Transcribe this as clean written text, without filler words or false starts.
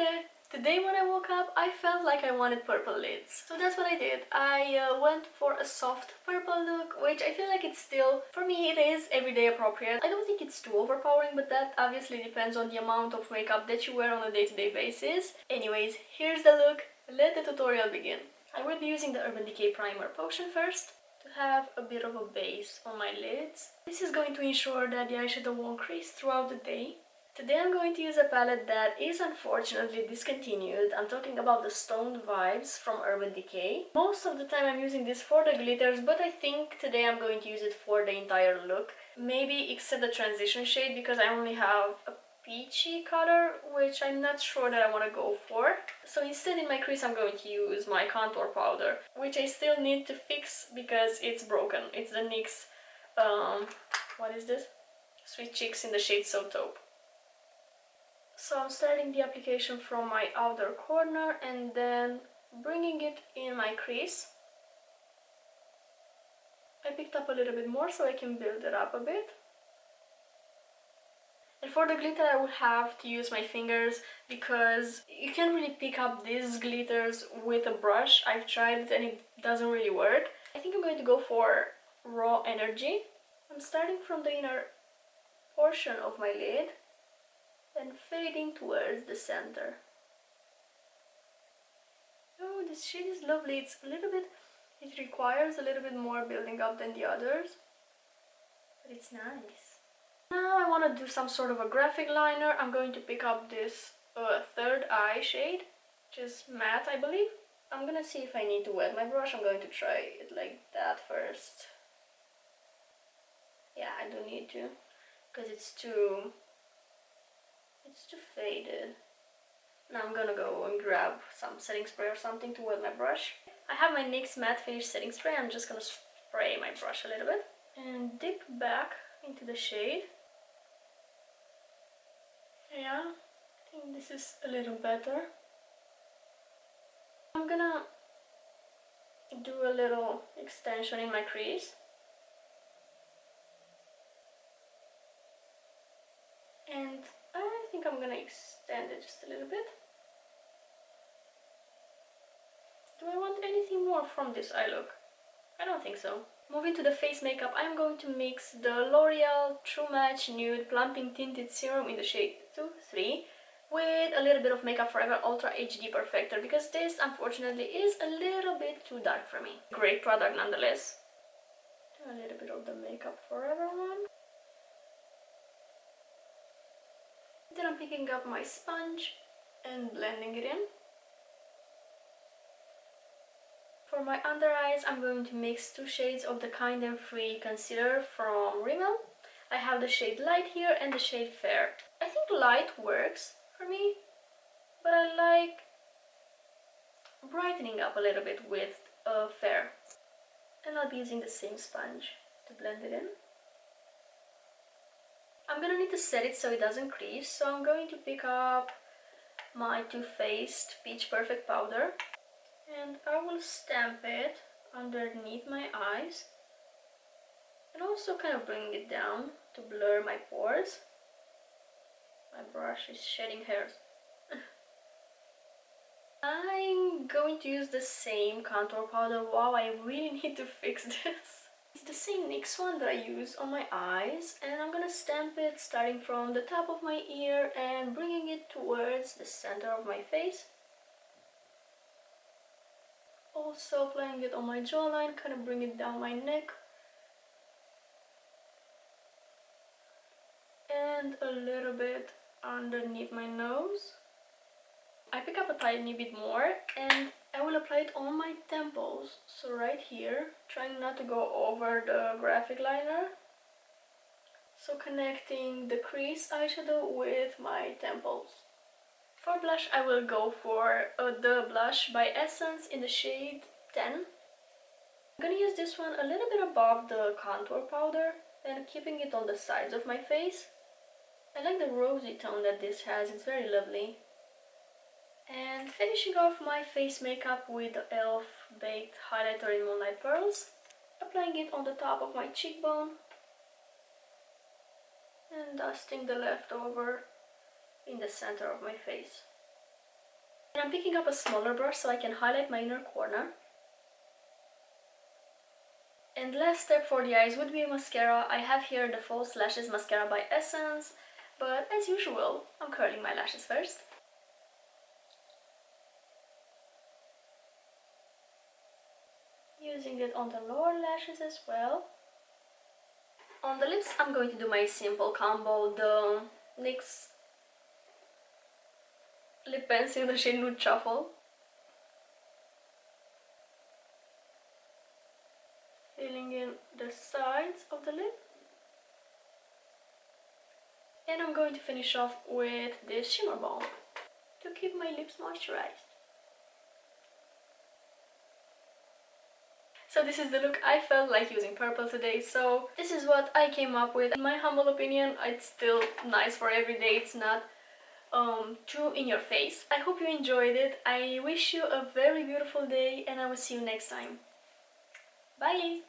there! Today when I woke up, I felt like I wanted purple lids. So that's what I did. I went for a soft purple look, which I feel like it's still, for me, it is everyday appropriate. I don't think it's too overpowering, but that obviously depends on the amount of makeup that you wear on a day-to-day basis. Anyways, here's the look. Let the tutorial begin. I will be using the Urban Decay Primer Potion first to have a bit of a base on my lids. This is going to ensure that the eyeshadow won't crease throughout the day. Today I'm going to use a palette that is unfortunately discontinued. I'm talking about the Stoned Vibes from Urban Decay. Most of the time I'm using this for the glitters, but I think today I'm going to use it for the entire look. Maybe except the transition shade, because I only have a peachy color, which I'm not sure that I want to go for. So instead in my crease I'm going to use my contour powder, which I still need to fix because it's broken. It's the NYX, what is this? Sweet Cheeks in the shade So Taupe. So I'm starting the application from my outer corner and then bringing it in my crease. I picked up a little bit more so I can build it up a bit. And for the glitter I would have to use my fingers because you can't really pick up these glitters with a brush. I've tried it and it doesn't really work. I think I'm going to go for Raw Energy. I'm starting from the inner portion of my lid and fading towards the center. Oh, this shade is lovely. It's a little bit, it requires a little bit more building up than the others, but it's nice. Now I want to do some sort of a graphic liner. I'm going to pick up this third eye shade, which is matte, I believe. I'm gonna see if I need to wet my brush. I'm going to try it like that first. Yeah, I don't need to, because it's too faded. Now I'm gonna go and grab some setting spray or something to wet my brush. I have my NYX Matte Finish setting spray. I'm just gonna spray my brush a little bit and dip back into the shade. Yeah, I think this is a little better. I'm gonna do a little extension in my crease. And I think I'm gonna extend it just a little bit. Do I want anything more from this eye look? I don't think so. Moving to the face makeup, I'm going to mix the L'Oreal True Match Nude Plumping Tinted Serum in the shade 2-3 with a little bit of Makeup Forever Ultra HD Perfector, because this unfortunately is a little bit too dark for me. Great product nonetheless. Do a little bit of the Makeup Forever one. Then I'm picking up my sponge and blending it in. For my under eyes, I'm going to mix two shades of the Kind and Free concealer from Rimmel. I have the shade Light here and the shade Fair. I think Light works for me, but I like brightening up a little bit with Fair. And I'll be using the same sponge to blend it in. I'm gonna need to set it so it doesn't crease, so I'm going to pick up my Too Faced Peach Perfect Powder. And I will stamp it underneath my eyes and also kind of bring it down to blur my pores. My brush is shedding hairs. I'm going to use the same contour powder. Wow, I really need to fix this. It's the same NYX one that I use on my eyes, and I'm gonna stamp it starting from the top of my ear and bringing it towards the center of my face. Also applying it on my jawline, kind of bring it down my neck. And a little bit underneath my nose. I pick up a tiny bit more and I will apply it on my temples. So right here, trying not to go over the graphic liner. So connecting the crease eyeshadow with my temples. For blush, I will go for the blush by Essence in the shade 10. I'm gonna use this one a little bit above the contour powder and keeping it on the sides of my face. I like the rosy tone that this has, it's very lovely. And finishing off my face makeup with the e.l.f. Baked Highlighter in Moonlight Pearls. Applying it on the top of my cheekbone. And dusting the leftover in the center of my face. I'm picking up a smaller brush so I can highlight my inner corner. And last step for the eyes would be a mascara. I have here the False Lashes Mascara by Essence, but as usual, I'm curling my lashes first. Using it on the lower lashes as well. On the lips, I'm going to do my simple combo, the NYX lip pencil, the shade Nude Truffle. Filling in the sides of the lip. And I'm going to finish off with this shimmer balm to keep my lips moisturized. So this is the look I felt like using purple today. So this is what I came up with. In my humble opinion, it's still nice for every day. It's not too in your face. I hope you enjoyed it. I wish you a very beautiful day and I will see you next time. Bye!